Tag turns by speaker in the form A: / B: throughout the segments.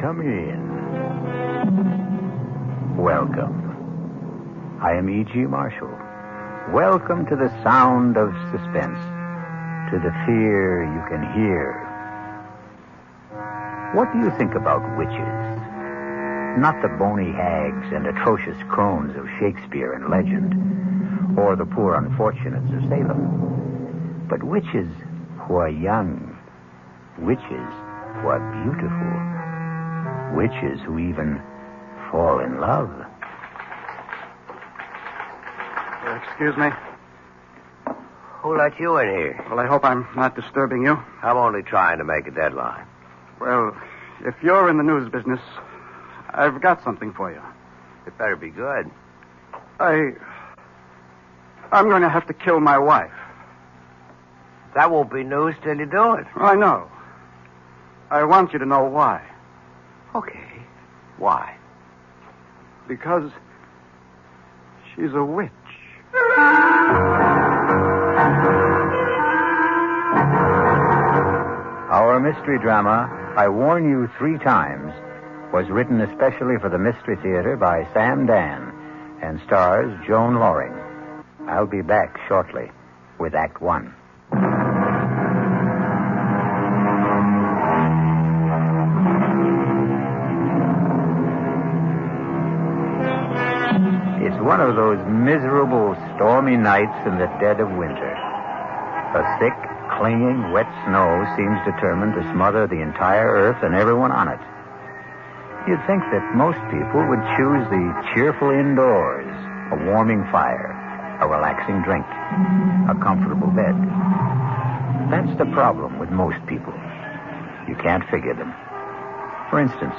A: come in. Welcome. I am E.G. Marshall. Welcome to the sound of suspense, to the fear you can hear. What do you think about witches? Not the bony hags and atrocious crones of Shakespeare and legend, or the poor unfortunates of Salem, but witches who are young, witches who are beautiful, witches who even fall in love.
B: Excuse me.
C: Who let you in here?
B: Well, I hope I'm not disturbing you.
C: I'm only trying to make a deadline.
B: Well, if you're in the news business, I've got something for you.
C: It better be good.
B: I'm going to have to kill my wife.
C: That won't be news till you do it.
B: I know. I want you to know why.
C: Okay. Why?
B: Because she's a witch.
A: Our mystery drama, I Warn You 3 Times, was written especially for the Mystery Theater by Sam Dan and stars Joan Loring. I'll be back shortly with Act 1. It's one of those miserable, stormy nights in the dead of winter. A thick, clinging, wet snow seems determined to smother the entire earth and everyone on it. You'd think that most people would choose the cheerful indoors, a warming fire, a relaxing drink, a comfortable bed. That's the problem with most people. You can't figure them. For instance,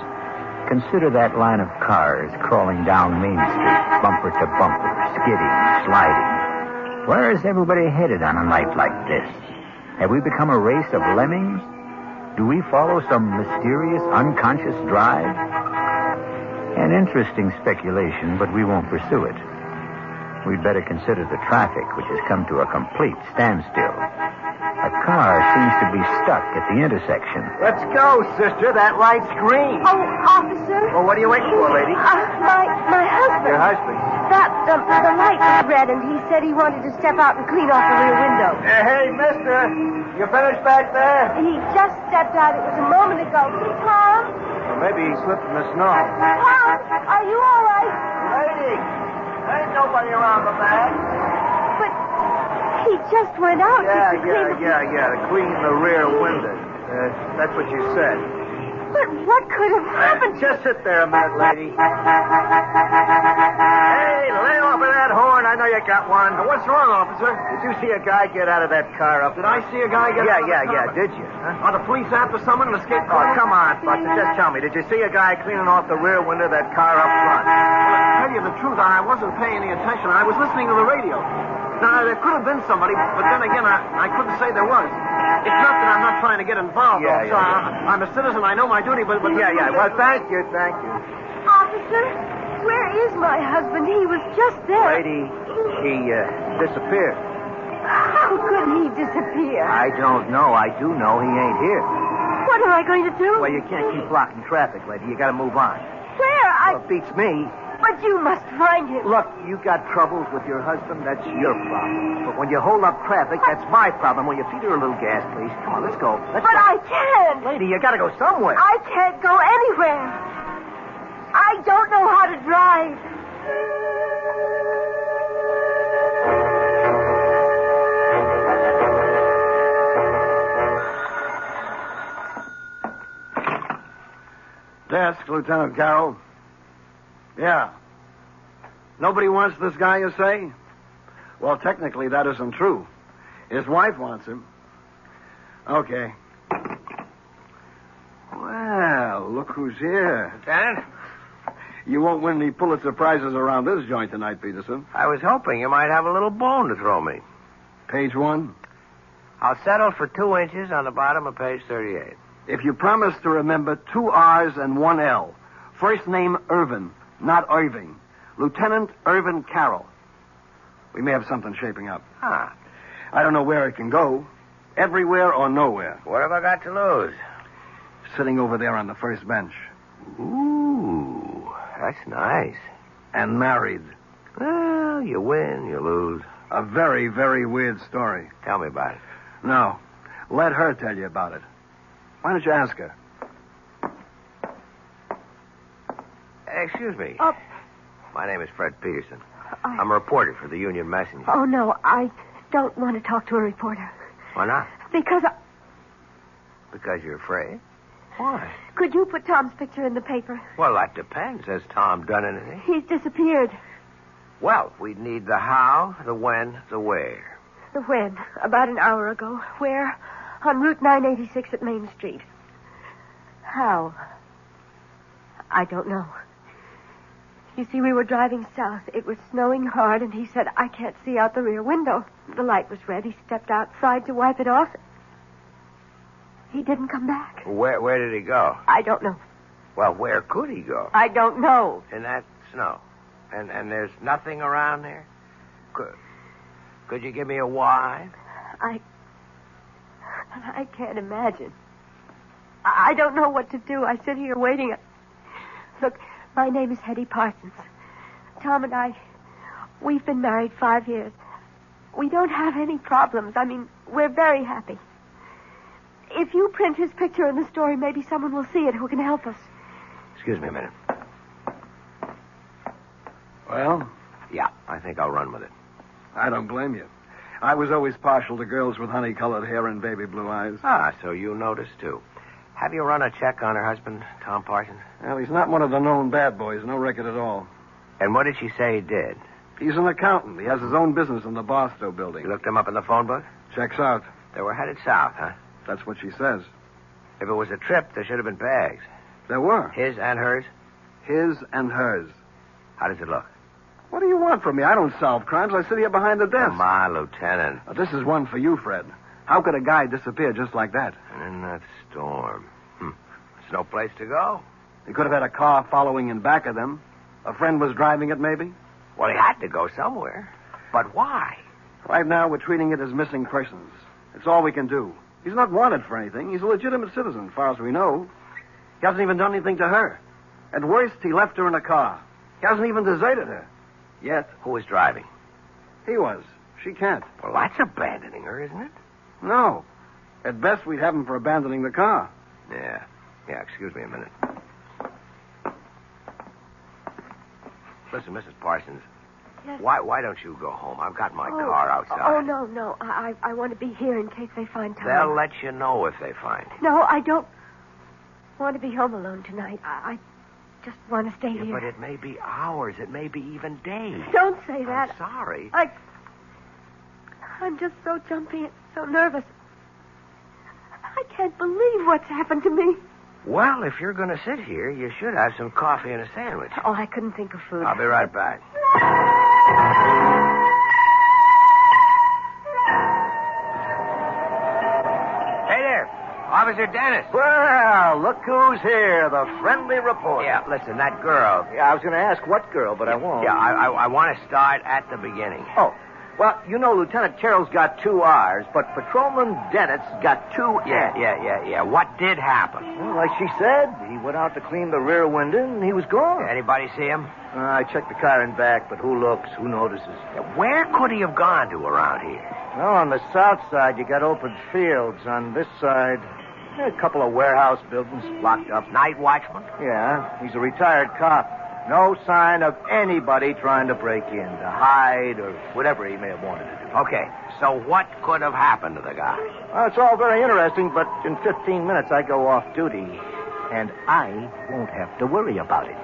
A: consider that line of cars crawling down Main Street, bumper to bumper, skidding, sliding. Where is everybody headed on a night like this? Have we become a race of lemmings? Do we follow some mysterious, unconscious drive? An interesting speculation, but we won't pursue it. We'd better consider the traffic, which has come to a complete standstill. A car seems to be stuck at the intersection.
C: Let's go, sister. That light's green.
D: Oh, officer.
C: Well, what are you waiting for, lady?
D: My husband.
C: Your husband?
D: The light was red, and he said he wanted to step out and clean off the rear window.
C: Hey, mister. You finished back there?
D: He just stepped out. It was a moment ago. Tom?
C: Well, maybe he slipped in the snow.
D: Tom, are you all right?
C: Lady, there ain't nobody around the back.
D: But he just went out to clean
C: To clean the rear window. That's what you said.
D: But what could have happened?
C: Just sit there a minute, lady. Hey, lay off of that horn. I know you got one.
E: What's wrong, officer?
C: Did you see a guy get out of that car up?
E: Did I see a guy get out of the car?
C: Did you? Huh?
E: Are the police after someone in the escape
C: Oh,
E: car?
C: come on, Buster. Just tell me. Did you see a guy cleaning off the rear window of that car up front?
E: Well, to tell you the truth, I wasn't paying any attention. I was listening to the radio. Now, there could have been somebody, but then again, I couldn't say there was. It's not that I'm not trying to get involved, officer. I'm a citizen. I know my duty, but...
C: Well, thank you.
D: Officer, where is my husband? He was just there.
C: Lady, he disappeared.
D: How could he disappear?
C: I don't know. I do know he ain't here.
D: What am I going to do?
C: Well, you can't keep blocking traffic, lady. You got to move on.
D: Where?
C: Well, it beats me.
D: But you must find him.
C: Look, you got troubles with your husband. That's your problem. But when you hold up traffic, that's my problem. Will you feed her a little gas, please? Come on, let's go.
D: I can't.
C: Lady, you got to go somewhere.
D: I can't go anywhere. I don't know how to drive.
E: Desk, Lieutenant Carroll. Yeah. Nobody wants this guy, you say? Well, technically, that isn't true. His wife wants him. Okay. Well, look who's here.
C: Lieutenant?
E: You won't win any Pulitzer Prizes around this joint tonight, Peterson.
C: I was hoping you might have a little bone to throw me.
E: Page 1.
C: I'll settle for 2 inches on the bottom of page 38.
E: If you promise to remember 2 R's and 1 L. First name Irvin, not Irving. Lieutenant Irvin Carroll. We may have something shaping up.
C: Ah.
E: I don't know where it can go. Everywhere or nowhere.
C: What have I got to lose?
E: Sitting over there on the first bench.
F: Ooh, that's nice.
G: And married.
F: Well, you win, you lose.
G: A very, very weird story.
F: Tell me about it.
G: No. Let her tell you about it. Why don't you ask her?
F: Excuse me.
D: Oh.
F: My name is Fred Peterson. I'm a reporter for the Union Messenger.
D: Oh, no, I don't want to talk to a reporter.
F: Why not?
D: Because
F: Because you're afraid? Why?
D: Could you put Tom's picture in the paper?
F: Well, that depends. Has Tom done anything?
D: He's disappeared.
F: Well, we'd need the how, the when, the where.
D: The when? About an hour ago. Where? On Route 986 at Main Street. How? I don't know. You see, we were driving south. It was snowing hard, and he said, I can't see out the rear window. The light was red. He stepped outside to wipe it off. He didn't come back.
F: Where did he go?
D: I don't know.
F: Well, where could he go?
D: I don't know.
F: In that snow. And there's nothing around there? Could you give me a why?
D: I can't imagine. I don't know what to do. I sit here waiting. Look, my name is Hetty Parsons. Tom and I, we've been married 5 years. We don't have any problems. I mean, we're very happy. If you print his picture in the story, maybe someone will see it who can help us.
F: Excuse me a minute.
G: Well?
F: Yeah, I think I'll run with it.
G: I don't blame you. I was always partial to girls with honey-colored hair and baby blue eyes.
F: Ah, so you noticed, too. Have you run a check on her husband, Tom Parsons?
G: Well, he's not one of the known bad boys. No record at all.
F: And what did she say he did?
G: He's an accountant. He has his own business in the Barstow building.
F: You looked him up in the phone book?
G: Checks out.
F: They were headed south, huh?
G: That's what she says.
F: If it was a trip, there should have been bags.
G: There were.
F: His and hers?
G: His and hers.
F: How does it look?
G: What do you want from me? I don't solve crimes. I sit here behind the desk.
F: Come on, Lieutenant.
G: This is one for you, Fred. How could a guy disappear just like that?
F: And in that storm. There's no place to go.
G: He could have had a car following in back of them. A friend was driving it, maybe?
F: Well, he had to go somewhere. But why?
G: Right now, we're treating it as missing persons. It's all we can do. He's not wanted for anything. He's a legitimate citizen, as far as we know. He hasn't even done anything to her. At worst, he left her in a car. He hasn't even deserted her. Yet.
F: Who was driving?
G: He was. She can't.
F: Well, that's abandoning her, isn't it?
G: No. At best, we'd have him for abandoning the car.
F: Yeah, excuse me a minute. Listen, Mrs. Parsons.
D: Yes.
F: Why don't you go home? I've got my car outside.
D: Oh, no. I want to be here in case they find Tom.
F: They'll let you know if they find him.
D: No, I don't want to be home alone tonight. I just want to stay here.
F: But it may be hours. It may be even days.
D: Don't say that.
F: I'm sorry.
D: I'm just so jumpy and so nervous. I can't believe what's happened to me.
F: Well, if you're going to sit here, you should have some coffee and a sandwich.
D: Oh, I couldn't think of food.
F: I'll be right back. Hey there, Officer Dennis.
C: Well, look who's here, the friendly reporter.
F: Yeah, listen, that girl.
C: Yeah, I was going to ask what girl, but I won't.
F: Yeah, I want to start at the beginning.
C: Oh, well, you know, Lieutenant Carroll's got 2 R's, but Patrolman Dennett's got 2 N's.
F: Yeah. What did happen?
C: Well, like she said, he went out to clean the rear window, and he was gone.
F: Anybody see him?
C: I checked the car and back, but who looks, who notices?
F: Where could he have gone to around here?
C: Well, on the south side, you got open fields. On this side, a couple of warehouse buildings locked up.
F: Night watchman?
C: Yeah, he's a retired cop. No sign of anybody trying to break in, to hide, or whatever he may have wanted to do.
F: Okay, so what could have happened to the guy?
C: Well, it's all very interesting, but in 15 minutes I go off duty, and I won't have to worry about it.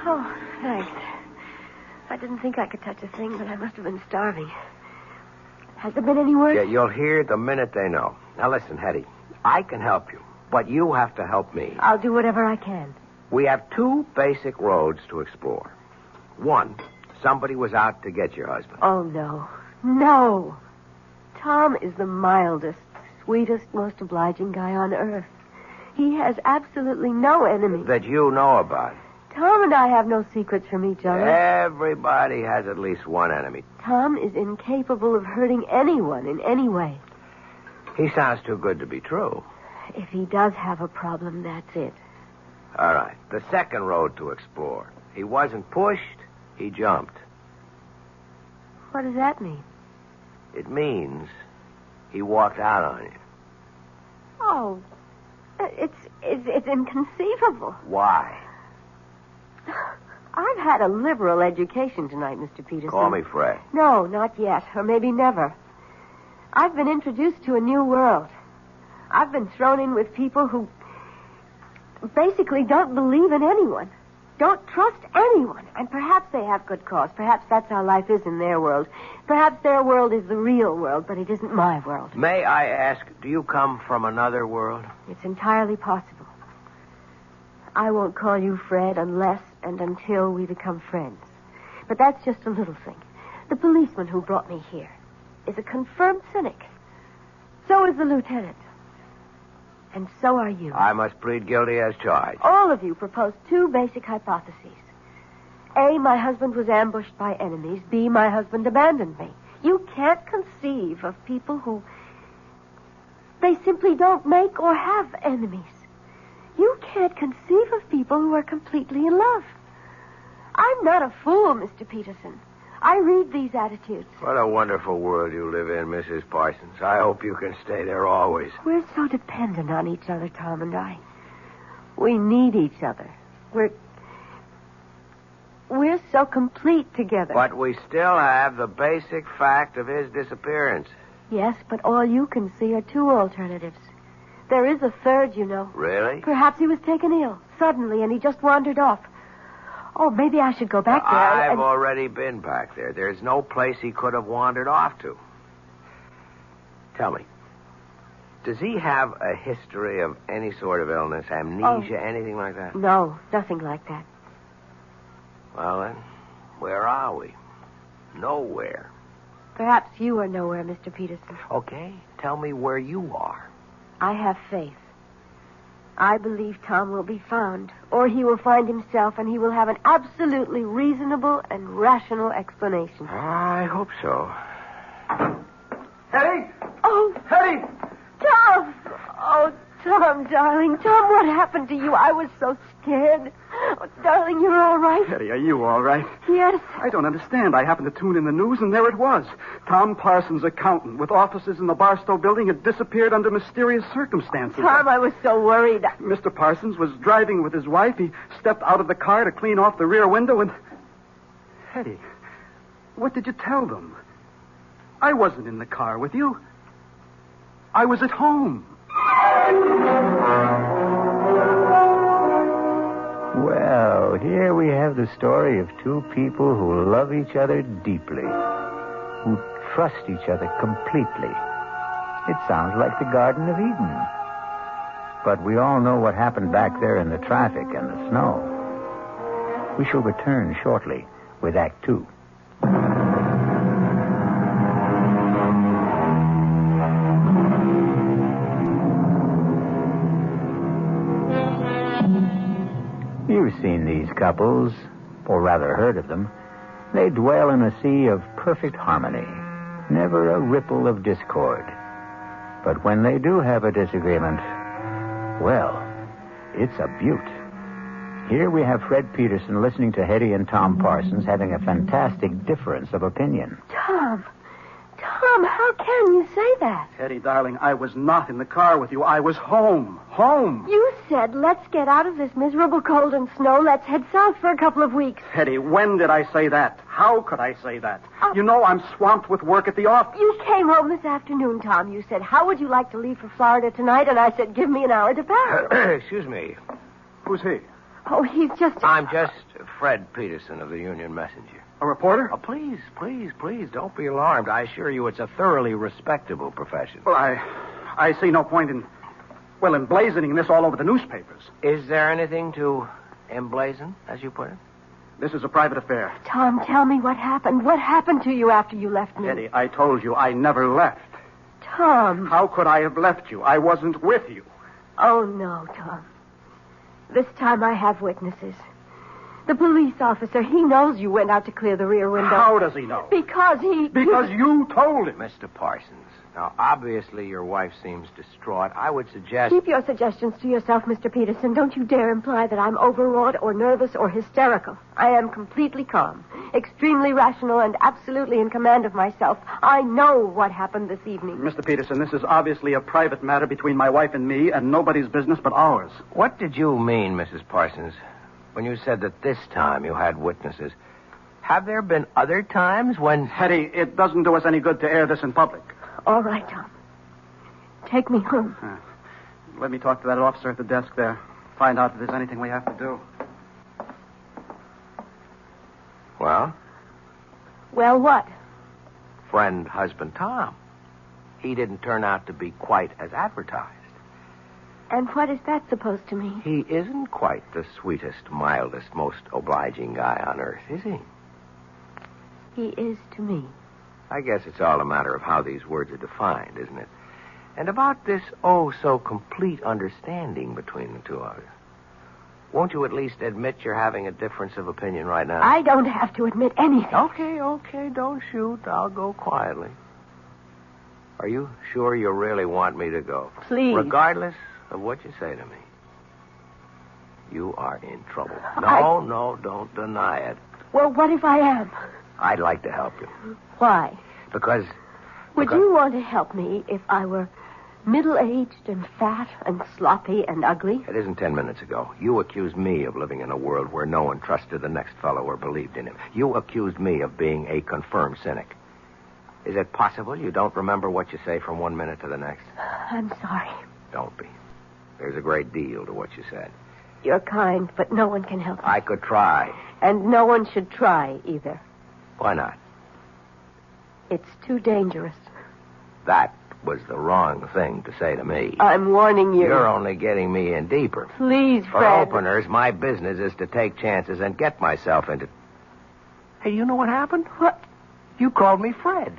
D: Oh, thanks. I didn't think I could touch a thing, but I must have been starving. Has there been any word?
F: Yeah, you'll hear the minute they know. Now listen, Hetty, I can help you, but you have to help me.
D: I'll do whatever I can.
F: We have 2 basic roads to explore. 1, somebody was out to get your husband.
D: Oh, no. No. Tom is the mildest, sweetest, most obliging guy on earth. He has absolutely no enemy.
F: That you know about.
D: Tom and I have no secrets from each other.
F: Everybody has at least one enemy.
D: Tom is incapable of hurting anyone in any way.
F: He sounds too good to be true.
D: If he does have a problem, that's it.
F: All right. The second road to explore. He wasn't pushed. He jumped.
D: What does that mean?
F: It means he walked out on you.
D: Oh, it's inconceivable.
F: Why?
D: I've had a liberal education tonight, Mr. Peterson.
F: Call me Fred.
D: No, not yet, or maybe never. I've been introduced to a new world. I've been thrown in with people who basically don't believe in anyone, don't trust anyone, and perhaps they have good cause. Perhaps that's how life is in their world. Perhaps their world is the real world, but it isn't my world.
F: May I ask, do you come from another world?
D: It's entirely possible. I won't call you Fred unless and until we become friends. But that's just a little thing. The policeman who brought me here is a confirmed cynic. So is the lieutenant. And so are you.
F: I must plead guilty as charged.
D: All of you proposed two basic hypotheses. A, my husband was ambushed by enemies. B, my husband abandoned me. You can't conceive of people who... they simply don't make or have enemies. You can't conceive of people who are completely in love. I'm not a fool, Mr. Peterson. I read these attitudes.
F: What a wonderful world you live in, Mrs. Parsons. I hope you can stay there always.
D: We're so dependent on each other, Tom and I. We need each other. We're so complete together.
F: But we still have the basic fact of his disappearance.
D: Yes, but all you can see are two alternatives. There is a third, you know.
F: Really?
D: Perhaps he was taken ill suddenly and he just wandered off. Oh, maybe I should go back there.
F: I've already been back there. There's no place he could have wandered off to. Tell me, does he have a history of any sort of illness, amnesia, anything like that?
D: No, nothing like that.
F: Well, then, where are we? Nowhere.
D: Perhaps you are nowhere, Mr. Peterson.
F: Okay, tell me where you are.
D: I have faith. I believe Tom will be found, or he will find himself, and he will have an absolutely reasonable and rational explanation.
F: I hope so.
B: Hetty!
D: Oh,
B: Hetty!
D: Tom! Oh, Tom, darling. Tom, what happened to you? I was so scared. Oh, darling, you're all right?
B: Hetty, are you all right?
D: Yes.
B: I don't understand. I happened to tune in the news, and there it was. Tom Parsons, accountant, with offices in the Barstow building, had disappeared under mysterious circumstances.
D: Tom, I was so worried.
B: Mr. Parsons was driving with his wife. He stepped out of the car to clean off the rear window, and... Hetty, what did you tell them? I wasn't in the car with you. I was at home.
A: Well, here we have the story of two people who love each other deeply, who trust each other completely. It sounds like the Garden of Eden. But we all know what happened back there in the traffic and the snow. We shall return shortly with Act 2. You've seen these couples, or rather heard of them. They dwell in a sea of perfect harmony, never a ripple of discord. But when they do have a disagreement, well, it's a beaut. Here we have Fred Peterson listening to Hetty and Tom Parsons having a fantastic difference of opinion.
D: Tom, how can you say that?
B: Hetty, darling, I was not in the car with you. I was home. Home.
D: You said, let's get out of this miserable cold and snow. Let's head south for a couple of weeks.
B: Hetty, when did I say that? How could I say that? You know I'm swamped with work at the office.
D: You came home this afternoon, Tom. You said, how would you like to leave for Florida tonight? And I said, give me an hour to Paris.
F: Excuse me.
B: Who's he?
D: Oh, he's just...
F: I'm just Fred Peterson of the Union Messenger.
B: A reporter?
F: Oh, please, don't be alarmed. I assure you it's a thoroughly respectable profession.
B: Well, I see no point in emblazoning this all over the newspapers.
F: Is there anything to emblazon, as you put it?
B: This is a private affair.
D: Tom, tell me what happened. What happened to you after you left me?
B: Hetty, I told you I never left.
D: Tom.
B: How could I have left you? I wasn't with you.
D: Oh, no, Tom. This time I have witnesses. The police officer, he knows you went out to clear the rear window.
B: How does he know?
D: Because he...
B: Because you told him.
F: Mr. Parsons, now, obviously your wife seems distraught. I would suggest...
D: Keep your suggestions to yourself, Mr. Peterson. Don't you dare imply that I'm overwrought or nervous or hysterical. I am completely calm, extremely rational, and absolutely in command of myself. I know what happened this evening.
B: Mr. Peterson, this is obviously a private matter between my wife and me, and nobody's business but ours.
F: What did you mean, Mrs. Parsons, when you said that this time you had witnesses? Have there been other times when...
B: Hetty, it doesn't do us any good to air this in public.
D: All right, Tom. Take me home.
B: Let me talk to that officer at the desk there. Find out if there's anything we have to do.
F: Well?
D: Well, what?
F: Friend, husband, Tom. He didn't turn out to be quite as advertised.
D: And what is that supposed to mean?
F: He isn't quite the sweetest, mildest, most obliging guy on earth, is he?
D: He is to me.
F: I guess it's all a matter of how these words are defined, isn't it? And about this oh-so-complete understanding between the two of you. Won't you at least admit you're having a difference of opinion right now?
D: I don't have to admit anything.
F: Okay, don't shoot. I'll go quietly. Are you sure you really want me to go?
D: Please.
F: Regardless of what you say to me. You are in trouble. No, don't deny it.
D: Well, what if I am?
F: I'd like to help you.
D: Why?
F: Because...
D: Would you want to help me if I were middle-aged and fat and sloppy and ugly?
F: It isn't 10 minutes ago. You accused me of living in a world where no one trusted the next fellow or believed in him. You accused me of being a confirmed cynic. Is it possible you don't remember what you say from 1 minute to the next?
D: I'm sorry.
F: Don't be. There's a great deal to what you said.
D: You're kind, but no one can help me.
F: I could try.
D: And no one should try either.
F: Why not?
D: It's too dangerous.
F: That was the wrong thing to say to me.
D: I'm warning you.
F: You're only getting me in deeper.
D: Please,
F: For
D: Fred.
F: openers, my business is to take chances and get myself into... Hey, you know what happened?
D: What?
F: You called me Fred.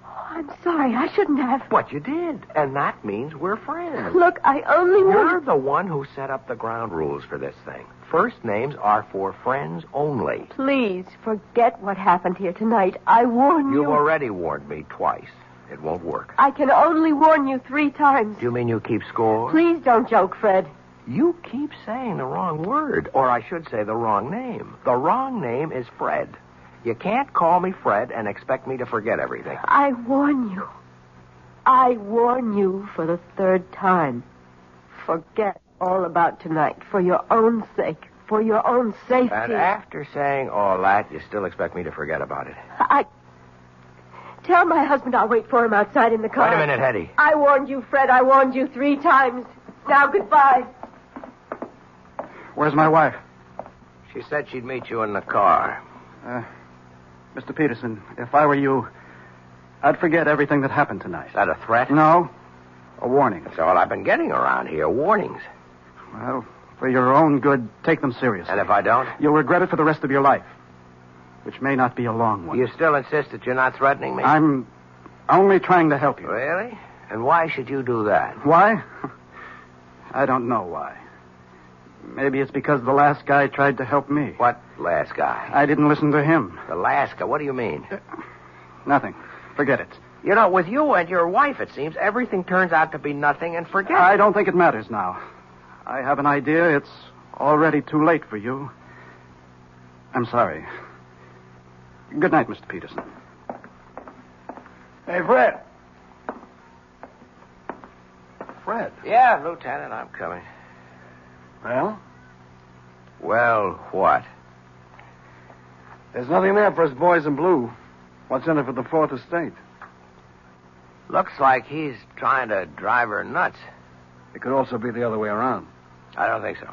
D: Oh, I'm sorry. I shouldn't have.
F: But you did. And that means we're friends.
D: Look, I only want...
F: You're the one who set up the ground rules for this thing. First names are for friends only.
D: Please, forget what happened here tonight. I warn you.
F: You've already warned me twice. It won't work.
D: I can only warn you 3 times.
F: Do you mean you keep score?
D: Please don't joke, Fred.
F: You keep saying the wrong word, or I should say the wrong name. The wrong name is Fred. You can't call me Fred and expect me to forget everything.
D: I warn you. I warn you for the 3rd time. Forget all about tonight for your own sake, for your own safety.
F: And after saying all that, you still expect me to forget about it.
D: Tell my husband I'll wait for him outside in the car.
F: Wait a minute, Hetty.
D: I warned you, Fred. I warned you 3 times. Now, goodbye.
B: Where's my wife?
F: She said she'd meet you in the car.
B: Mr. Peterson, if I were you, I'd forget everything that happened tonight.
F: Is that a threat?
B: No. A warning.
F: That's all I've been getting around here, warnings.
B: Well, for your own good, take them seriously.
F: And if I don't?
B: You'll regret it for the rest of your life, which may not be a long one.
F: You still insist that you're not threatening me?
B: I'm only trying to help you.
F: Really? And why should you do that?
B: Why? I don't know why. Maybe it's because the last guy tried to help me.
F: What last guy?
B: I didn't listen to him.
F: The last guy? What do you mean?
B: Nothing. Forget it.
F: You know, with you and your wife, it seems, everything turns out to be nothing and forget it.
B: I don't think it matters now. I have an idea it's already too late for you. I'm sorry. Good night, Mr. Peterson.
G: Hey, Fred. Fred.
F: Yeah, Lieutenant, I'm coming.
G: Well?
F: Well, what?
G: There's nothing there for us boys in blue. What's in it for the 4th Estate?
F: Looks like he's trying to drive her nuts.
G: It could also be the other way around.
F: I don't think so.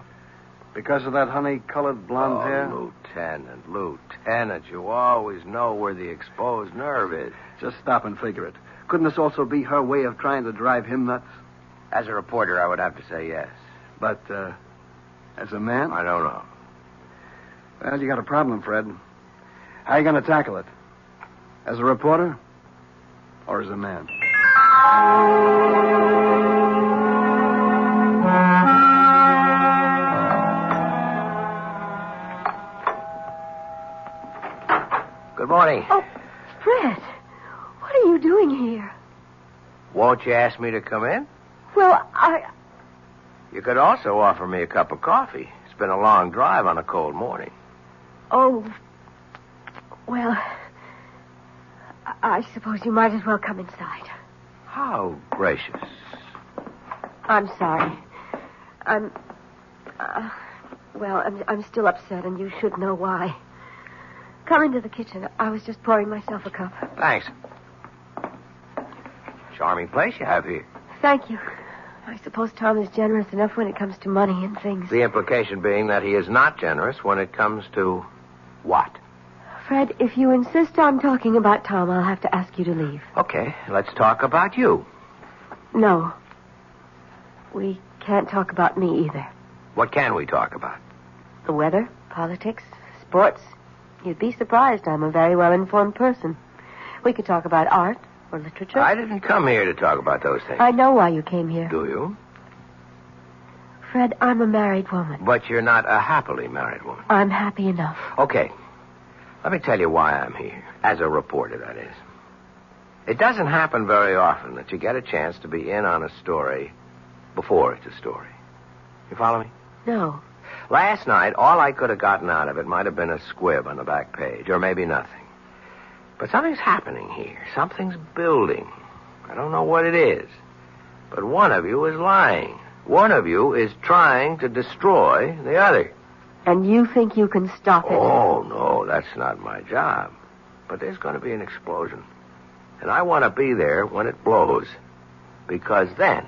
G: Because of that honey-colored blonde hair?
F: Lieutenant, you always know where the exposed nerve is.
G: Just stop and figure it. Couldn't this also be her way of trying to drive him nuts?
F: As a reporter, I would have to say yes.
G: But, as a man?
F: I don't know.
G: Well, you got a problem, Fred. How are you going to tackle it? As a reporter? Or as a man?
F: morning.
D: Oh, Bret, what are you doing here?
F: Won't you ask me to come in?
D: Well,
F: You could also offer me a cup of coffee. It's been a long drive on a cold morning.
D: Oh, well, I suppose you might as well come inside.
F: How gracious.
D: I'm sorry. I'm still upset, and you should know why. Come into the kitchen. I was just pouring myself a cup.
F: Thanks. Charming place you have here.
D: Thank you. I suppose Tom is generous enough when it comes to money and things.
F: The implication being that he is not generous when it comes to what?
D: Fred, if you insist on talking about Tom, I'll have to ask you to leave.
F: Okay, let's talk about you.
D: No. We can't talk about me either.
F: What can we talk about?
D: The weather, politics, sports. You'd be surprised. I'm a very well-informed person. We could talk about art or literature.
F: I didn't come here to talk about those things.
D: I know why you came here.
F: Do you?
D: Fred, I'm a married woman.
F: But you're not a happily married woman.
D: I'm happy enough.
F: Okay. Let me tell you why I'm here. As a reporter, that is. It doesn't happen very often that you get a chance to be in on a story before it's a story. You follow me?
D: No.
F: Last night, all I could have gotten out of it might have been a squib on the back page, or maybe nothing. But something's happening here. Something's building. I don't know what it is. But one of you is lying. One of you is trying to destroy the other.
D: And you think you can stop it?
F: Oh, no, that's not my job. But there's going to be an explosion. And I want to be there when it blows. Because then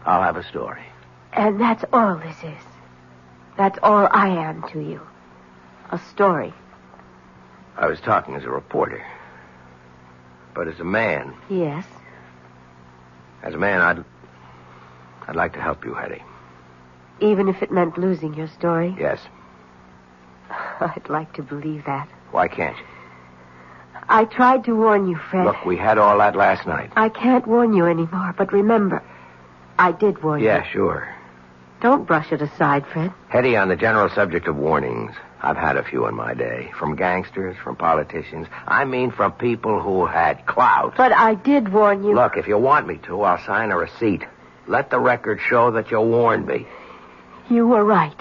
F: I'll have a story.
D: And that's all this is. That's all I am to you. A story.
F: I was talking as a reporter. But as a man...
D: Yes?
F: As a man, I'd like to help you, Hetty.
D: Even if it meant losing your story?
F: Yes.
D: I'd like to believe that.
F: Why can't you?
D: I tried to warn you, Fred.
F: Look, we had all that last night.
D: I can't warn you anymore, but remember, I did warn you.
F: Yeah, sure.
D: Don't brush it aside, Fred.
F: Hetty, on the general subject of warnings, I've had a few in my day. From gangsters, from politicians. I mean from people who had clout.
D: But I did warn you.
F: Look, if you want me to, I'll sign a receipt. Let the record show that you warned me.
D: You were right.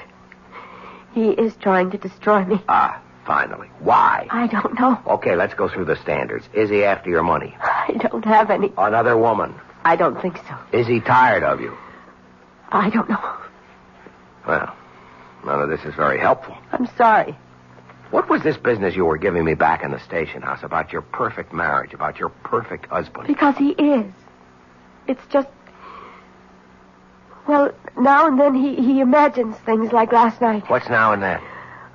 D: He is trying to destroy me.
F: Ah, finally. Why?
D: I don't know.
F: Okay, let's go through the standards. Is he after your money?
D: I don't have any.
F: Another woman?
D: I don't think so.
F: Is he tired of you?
D: I don't know.
F: Well, none of this is very helpful.
D: I'm sorry.
F: What was this business you were giving me back in the station house about your perfect marriage, about your perfect husband?
D: Because he is. It's just... Well, now and then he imagines things like last night.
F: What's now and then?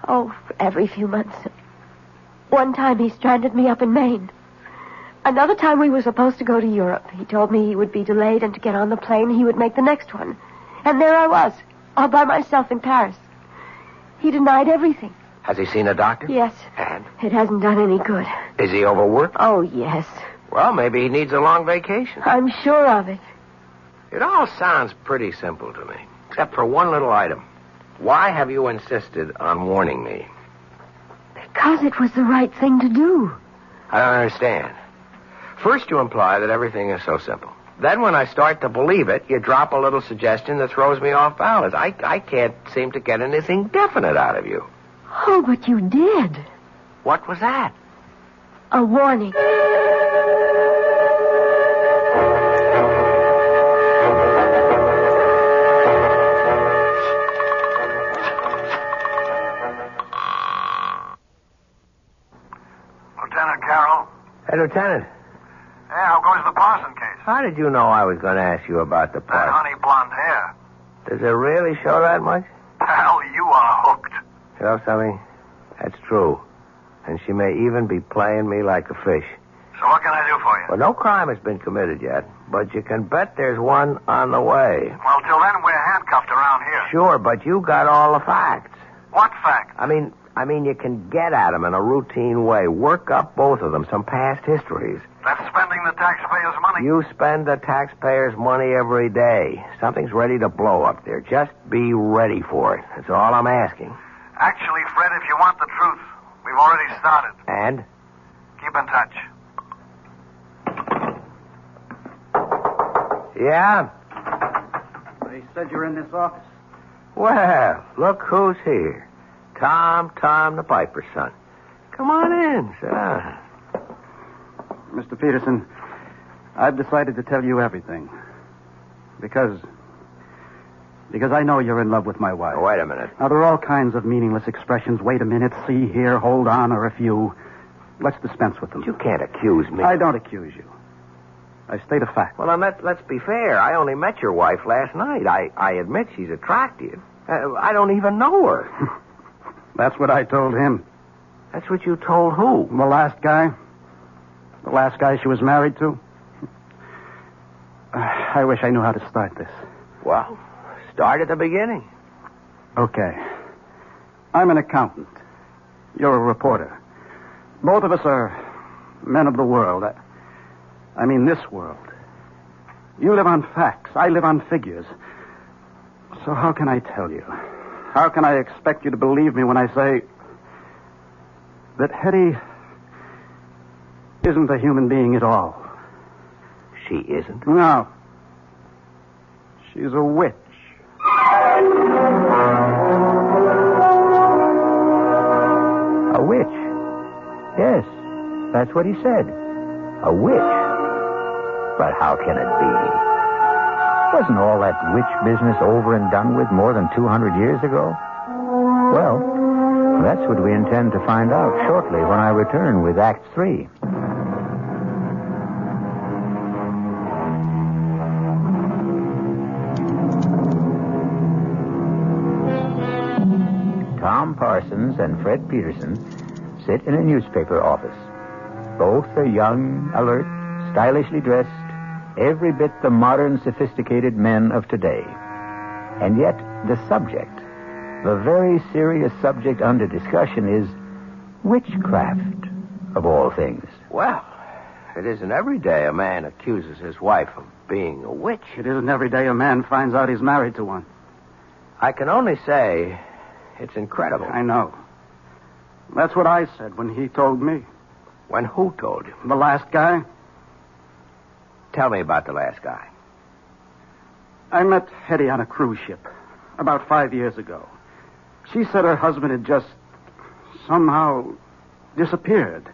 D: Oh, every few months. One time he stranded me up in Maine. Another time we were supposed to go to Europe. He told me he would be delayed and to get on the plane he would make the next one. And there I was, all by myself in Paris. He denied everything.
F: Has he seen a doctor?
D: Yes.
F: And?
D: It hasn't done any good.
F: Is he overworked?
D: Oh, yes.
F: Well, maybe he needs a long vacation.
D: I'm sure of it.
F: It all sounds pretty simple to me, except for one little item. Why have you insisted on warning me?
D: Because it was the right thing to do.
F: I don't understand. First, you imply that everything is so simple. Then, when I start to believe it, you drop a little suggestion that throws me off balance. I can't seem to get anything definite out of you.
D: Oh, but you did.
F: What was that?
D: A warning.
H: Lieutenant Carroll?
F: Hey, Lieutenant.
H: Yeah, how goes the Parson case?
F: How did you know I was going to ask you about the
H: That
F: part?
H: honey blonde hair.
F: Does it really show that much?
H: Hell, you are hooked.
F: You know something? That's true. And she may even be playing me like a fish.
H: So what can I do for you?
F: Well, no crime has been committed yet, but you can bet there's one on the way.
H: Well, till then, we're handcuffed around here.
F: Sure, but you got all the facts.
H: What fact?
F: I mean, you can get at them in a routine way. Work up both of them, some past histories.
H: That's spending the taxpayers' money.
F: You spend the taxpayers' money every day. Something's ready to blow up there. Just be ready for it. That's all I'm asking.
H: Actually, Fred, if you want the truth, we've already started.
F: And?
H: Give keep in touch.
F: Yeah?
B: They said you're in this office.
F: Well, look who's here. Tom the Piper's son. Come on in, son.
B: Mr. Peterson, I've decided to tell you everything. Because I know you're in love with my wife.
F: Oh, wait a minute.
B: Now, there are all kinds of meaningless expressions. Wait a minute, see here, hold on, or a few. Let's dispense with them.
F: You can't accuse me.
B: I don't accuse you. I state a fact.
F: Well, let's be fair. I only met your wife last night. I admit she's attractive. I don't even know her.
B: That's what I told him.
F: That's what you told who?
B: The last guy. The last guy she was married to. I wish I knew how to start this.
F: Well, start at the beginning.
B: Okay. I'm an accountant. You're a reporter. Both of us are men of the world. I mean this world. You live on facts. I live on figures. So how can I tell you? How can I expect you to believe me when I say that Hetty isn't a human being at all?
F: She isn't?
B: No. She's a witch.
A: A witch? Yes, that's what he said. A witch. But how can it be? Wasn't all that witch business over and done with more than 200 years ago? Well, that's what we intend to find out shortly when I return with Act 3. Tom Parsons and Fred Peterson sit in a newspaper office. Both are young, alert, stylishly dressed, every bit the modern, sophisticated men of today. And yet, the subject, the very serious subject under discussion is witchcraft, of all things.
F: Well, it isn't every day a man accuses his wife of being a witch.
B: It isn't every day a man finds out he's married to one.
F: I can only say it's incredible.
B: I know. That's what I said when he told me.
F: When who told you?
B: The last guy.
F: Tell me about the last guy.
B: I met Hetty on a cruise ship about 5 years ago. She said her husband had just somehow disappeared.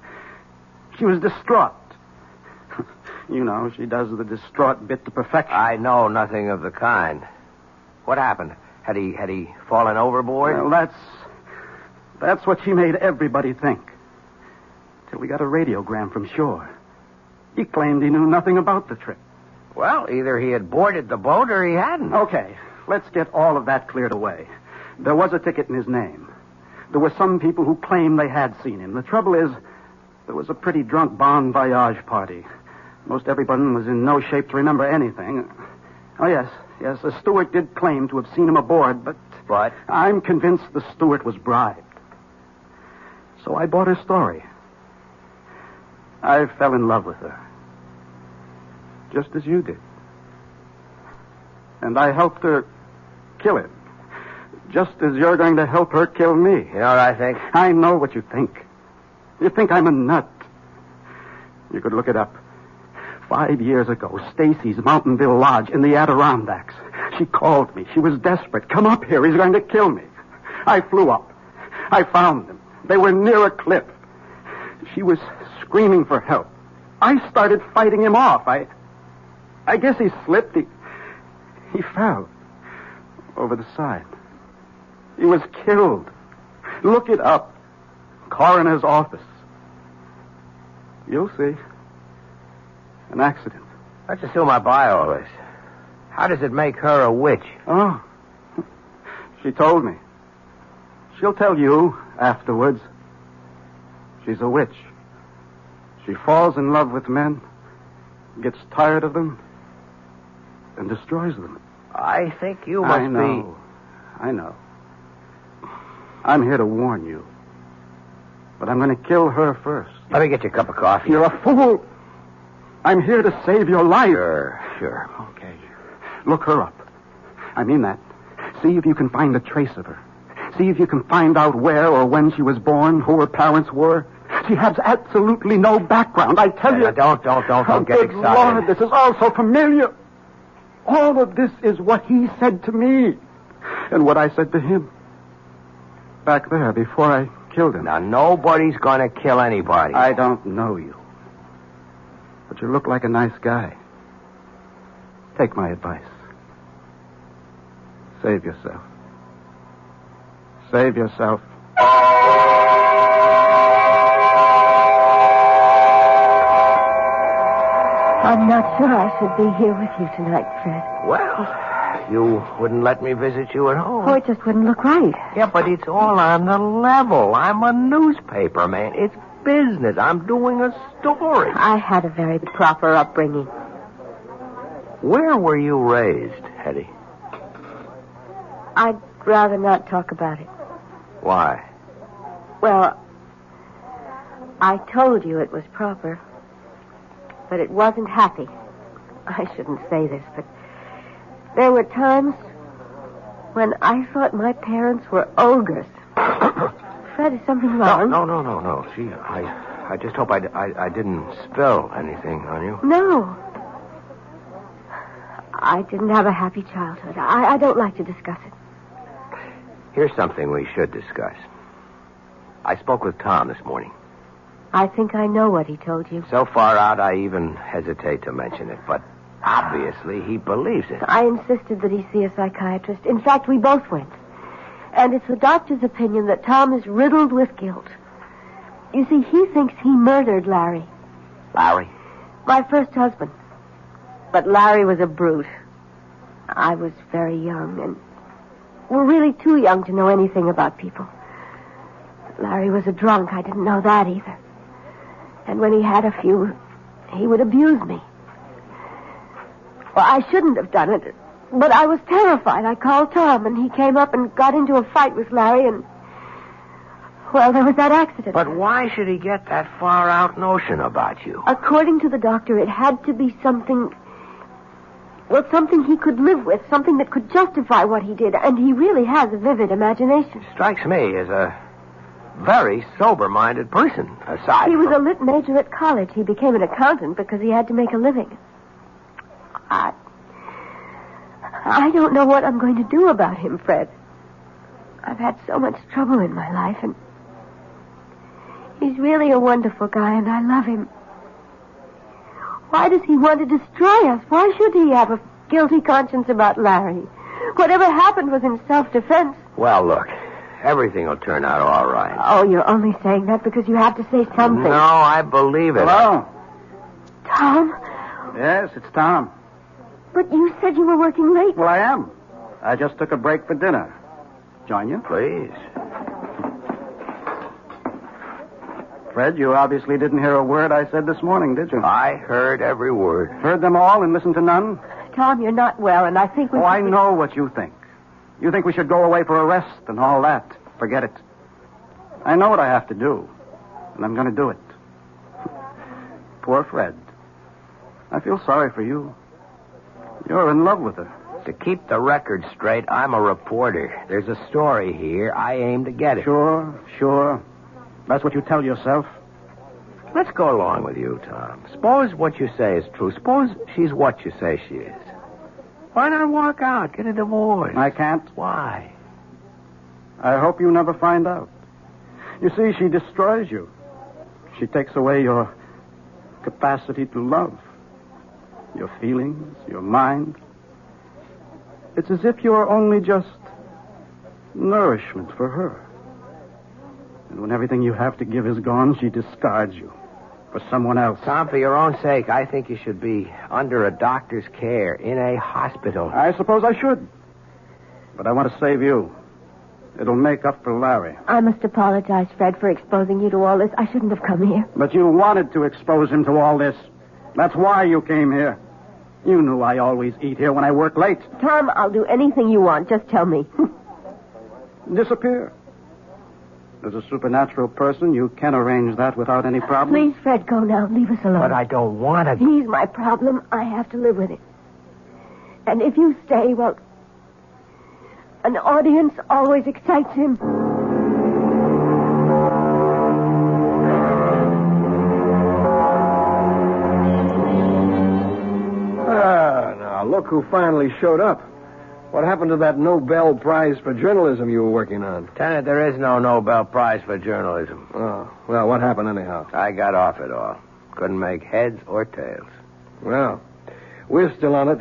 B: She was distraught. You know, she does the distraught bit to perfection.
F: I know nothing of the kind. What happened? Had he fallen overboard?
B: Well, that's what she made everybody think. Till we got a radiogram from shore. He claimed he knew nothing about the trip.
F: Well, either he had boarded the boat or he hadn't.
B: Okay, let's get all of that cleared away. There was a ticket in his name. There were some people who claimed they had seen him. The trouble is, there was a pretty drunk bon voyage party. Most everyone was in no shape to remember anything. Oh, yes, the steward did claim to have seen him aboard, but...
F: But?
B: I'm convinced the steward was bribed. So I bought her story. I fell in love with her. Just as you did. And I helped her kill him. Just as you're going to help her kill me.
F: You know what I think?
B: I know what you think. You think I'm a nut. You could look it up. 5 years ago, Stacy's Mountainville Lodge in the Adirondacks. She called me. She was desperate. Come up here. He's going to kill me. I flew up. I found them. They were near a cliff. She was screaming for help. I started fighting him off. I guess he slipped. He fell over the side. He was killed. Look it up. Coroner's office. You'll see. An accident.
F: Let's assume I buy all this. How does it make her a witch?
B: Oh. She told me. She'll tell you afterwards. She's a witch. She falls in love with men, gets tired of them, and destroys them.
F: I think you must
B: I know. I'm here to warn you. But I'm going to kill her first.
F: Let me get you a cup of coffee.
B: You're a fool. I'm here to save your life.
F: Sure.
B: Okay. Look her up. I mean that. See if you can find a trace of her. See if you can find out where or when she was born, who her parents were. She has absolutely no background, I tell you.
F: Don't get
B: Good
F: excited.
B: Lord, this is all so familiar. All of this is what he said to me and what I said to him back there before I killed him.
F: Now, nobody's going to kill anybody.
B: I don't know you. But you look like a nice guy. Take my advice. Save yourself. Save yourself.
D: I'm not sure I should be here with you tonight, Fred.
F: Well, you wouldn't let me visit you at home.
D: Oh, it just wouldn't look right.
F: Yeah, but it's all on the level. I'm a newspaper man. It's business. I'm doing a story.
D: I had a very proper upbringing.
F: Where were you raised, Hetty?
D: I'd rather not talk about it.
F: Why?
D: Well, I told you it was proper, but it wasn't happy. I shouldn't say this, but there were times when I thought my parents were ogres. Fred, is something wrong?
F: No. Gee, I just hope I didn't spill anything on you.
D: No. I didn't have a happy childhood. I don't like to discuss it.
F: Here's something we should discuss. I spoke with Tom this morning.
D: I think I know what he told you.
F: So far out, I even hesitate to mention it, but obviously he believes it.
D: I insisted that he see a psychiatrist. In fact, we both went. And it's the doctor's opinion that Tom is riddled with guilt. You see, he thinks he murdered Larry.
F: Larry?
D: My first husband. But Larry was a brute. I was very young, and we're really too young to know anything about people. Larry was a drunk. I didn't know that either. And when he had a few, he would abuse me. Well, I shouldn't have done it, but I was terrified. I called Tom, and he came up and got into a fight with Larry, and, well, there was that accident.
F: But why should he get that far-out notion about you?
D: According to the doctor, it had to be something... Well, something he could live with, something that could justify what he did, and he really has a vivid imagination.
F: Strikes me as a very sober-minded person, aside
D: He was
F: from...
D: a lit major at college. He became an accountant because he had to make a living. I don't know what I'm going to do about him, Fred. I've had so much trouble in my life, and he's really a wonderful guy, and I love him. Why does he want to destroy us? Why should he have a guilty conscience about Larry? Whatever happened was in self-defense.
F: Well, look, everything will turn out all right.
D: Oh, you're only saying that because you have to say something.
F: No, I believe it.
B: Hello?
D: Tom?
B: Yes, it's Tom.
D: But you said you were working late.
B: Well, I am. I just took a break for dinner. Join you?
F: Please.
B: Fred, you obviously didn't hear a word I said this morning, did you?
F: I heard every word.
B: Heard them all and listened to none?
D: Tom, you're not well, and I think we...
B: Oh, I know what you think. You think we should go away for a rest and all that. Forget it. I know what I have to do, and I'm going to do it. Poor Fred. I feel sorry for you. You're in love with her.
F: To keep the record straight, I'm a reporter. There's a story here. I aim to get it.
B: Sure. That's what you tell yourself.
F: Let's go along with you, Tom. Suppose what you say is true. Suppose she's what you say she is. Why not walk out, get a divorce?
B: I can't.
F: Why?
B: I hope you never find out. You see, she destroys you. She takes away your capacity to love, your feelings, your mind. It's as if you're only just nourishment for her. And when everything you have to give is gone, she discards you for someone else.
F: Tom, for your own sake, I think you should be under a doctor's care in a hospital.
B: I suppose I should. But I want to save you. It'll make up for Larry.
D: I must apologize, Fred, for exposing you to all this. I shouldn't have come here.
B: But you wanted to expose him to all this. That's why you came here. You knew I always eat here when I work late.
D: Tom, I'll do anything you want. Just tell me.
B: Disappear. As a supernatural person, you can arrange that without any problem.
D: Please, Fred, go now. Leave us alone.
F: But I don't want to...
D: He's my problem. I have to live with it. And if you stay, well, an audience always excites him.
I: look who finally showed up. What happened to that Nobel Prize for journalism you were working on?
F: Lieutenant, there is no Nobel Prize for journalism.
I: Oh, well, what happened anyhow?
F: I got off it all. Couldn't make heads or tails.
I: Well, we're still on it.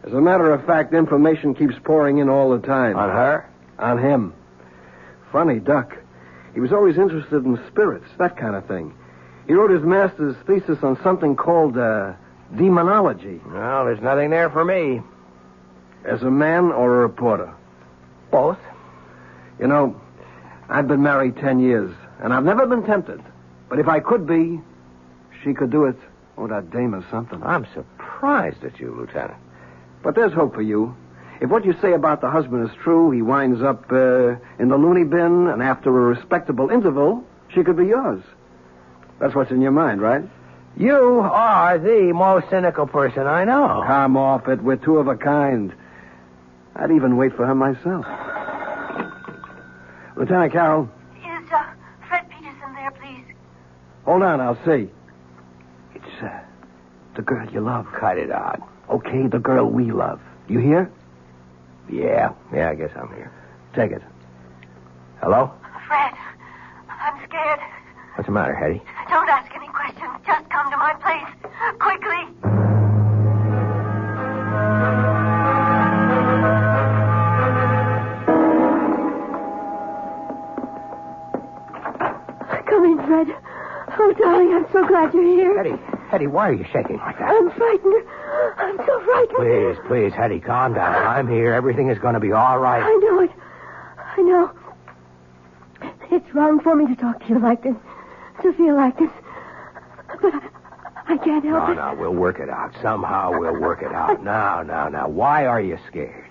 I: As a matter of fact, information keeps pouring in all the time.
F: On her?
I: On him. Funny duck. He was always interested in spirits, that kind of thing. He wrote his master's thesis on something called demonology.
F: Well, there's nothing there for me.
I: As a man or a reporter?
F: Both.
I: You know, I've been married 10 years, and I've never been tempted. But if I could be, she could do it. Oh, that dame is something.
F: I'm surprised at you, Lieutenant.
I: But there's hope for you. If what you say about the husband is true, he winds up in the loony bin, and after a respectable interval, she could be yours. That's what's in your mind, right?
F: You are the most cynical person I know.
I: Come off it. We're two of a kind. I'd even wait for her myself. Lieutenant Carroll.
D: Is Fred Peterson there, please?
I: Hold on, I'll see. It's the girl you love.
F: Cut it out.
I: Okay, the girl we love. You hear?
F: Yeah, I guess I'm here.
I: Take it.
F: Hello?
D: Fred, I'm scared.
F: What's the matter, Hetty?
D: Don't ask any questions. Just come to my place. Quickly. Come in, Fred. Oh, darling, I'm so glad you're here.
F: Hetty, why are you shaking like that?
D: I'm frightened. I'm so frightened.
F: Please, Hetty, calm down. I'm here. Everything is going to be all right.
D: I know it. I know. It's wrong for me to talk to you like this, to feel like this. But I can't help it.
F: No, we'll work it out. Somehow we'll work it out. Now. Why are you scared?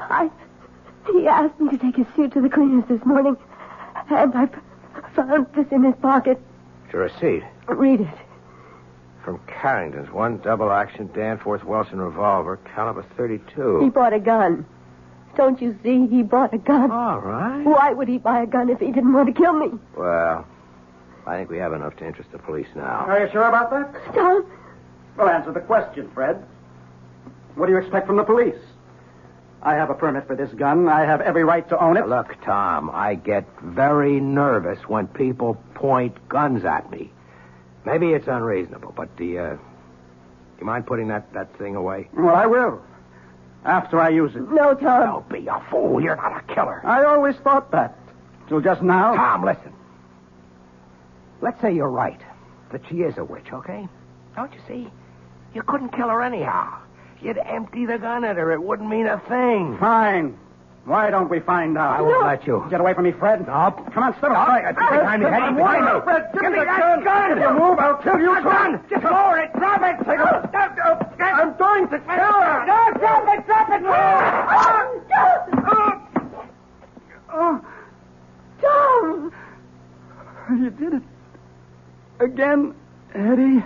D: He asked me to take his suit to the cleaners this morning, and I found this in his pocket.
F: It's a receipt.
D: Read it.
F: From Carrington's, 1 double-action Danforth Wilson revolver, caliber .32.
D: He bought a gun. Don't you see? He bought a gun.
F: All right.
D: Why would he buy a gun if he didn't want to kill me?
F: Well, I think we have enough to interest the police now.
B: Are you sure about that?
D: Tom?
B: Well, answer the question, Fred. What do you expect from the police? I have a permit for this gun. I have every right to own it.
F: Look, Tom, I get very nervous when people point guns at me. Maybe it's unreasonable, but do you mind putting that thing away?
B: Well, I will. After I use it.
D: No, Tom.
F: Don't be a fool. You're not a killer.
B: I always thought that. Till just now.
F: Tom, listen. Let's say you're right. That she is a witch, okay? Don't you see? You couldn't kill her anyhow. You'd empty the gun at her. It wouldn't mean a thing.
B: Fine. Why don't we find out?
F: I won't let you.
B: Get away from me, Fred.
F: No.
B: Come on, step aside.
F: Behind me, Hetty, behind me.
B: Fred, give me that gun. If you move, I'll kill you.
F: Gun! Just lower it. Drop it.
B: I'm going to kill her.
F: No, drop it.
B: Tom! You did it. Again, Eddie.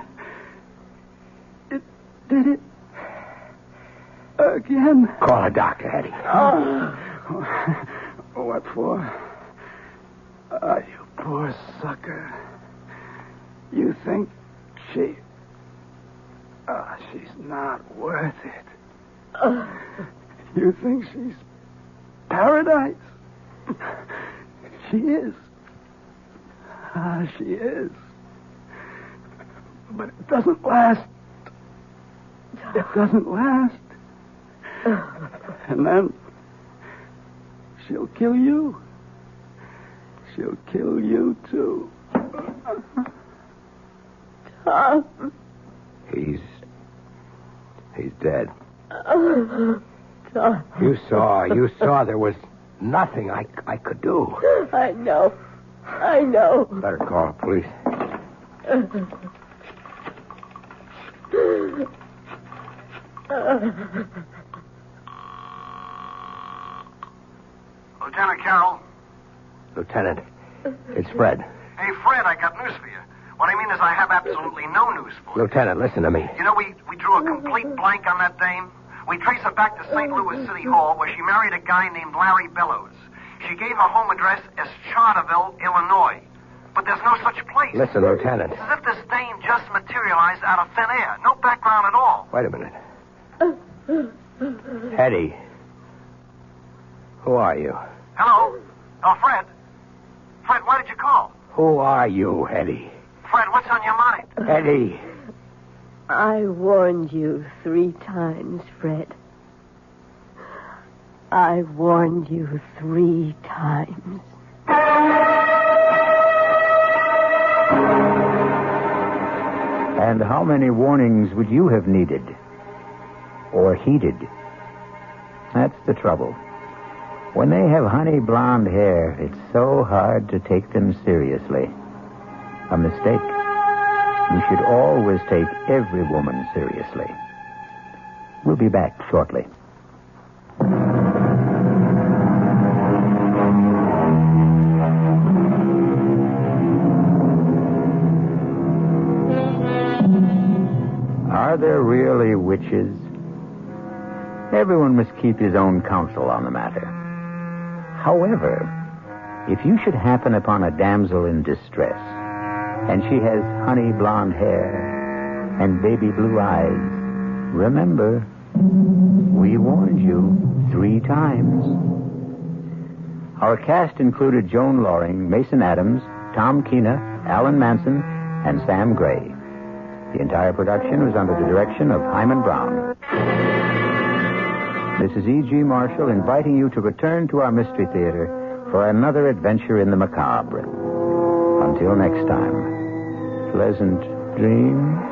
B: It did it. Again.
F: Call a doctor, Hetty.
B: What for? You poor sucker. You think she's not worth it. You think she's paradise? She is. She is. But it doesn't last. It doesn't last. And then she'll kill you. She'll kill you, too.
D: Tom.
F: He's dead.
D: Tom.
F: You saw there was nothing I could do.
D: I know.
F: Better call the police.
H: Lieutenant Carroll?
F: Lieutenant, it's Fred.
H: Hey, Fred, I got news for you. What I mean is I have absolutely no news for you.
F: Lieutenant, listen to me.
H: You know, we drew a complete blank on that dame. We traced her back to St. Louis City Hall, where she married a guy named Larry Bellows. She gave her home address as Charterville, Illinois. But there's no such place.
F: Listen, Lieutenant.
H: It's as if this dame just materialized out of thin air. No background at all.
F: Wait a minute. Eddie. Who are you?
H: Hello? Oh, Fred. Fred, why did you call?
F: Who are you, Eddie?
H: Fred, what's on your mind?
F: Eddie.
D: I warned you 3 times, Fred. I warned you 3 times.
A: And how many warnings would you have needed? Or heeded? That's the trouble. When they have honey blonde hair, it's so hard to take them seriously. A mistake. You should always take every woman seriously. We'll be back shortly. Are there really witches? Everyone must keep his own counsel on the matter. However, if you should happen upon a damsel in distress, and she has honey blonde hair and baby blue eyes, remember, we warned you 3 times. Our cast included Joan Loring, Mason Adams, Tom Keena, Alan Manson, and Sam Gray. The entire production was under the direction of Himan Brown. This is E.G. Marshall inviting you to return to our Mystery Theater for another adventure in the macabre. Until next time, pleasant dreams.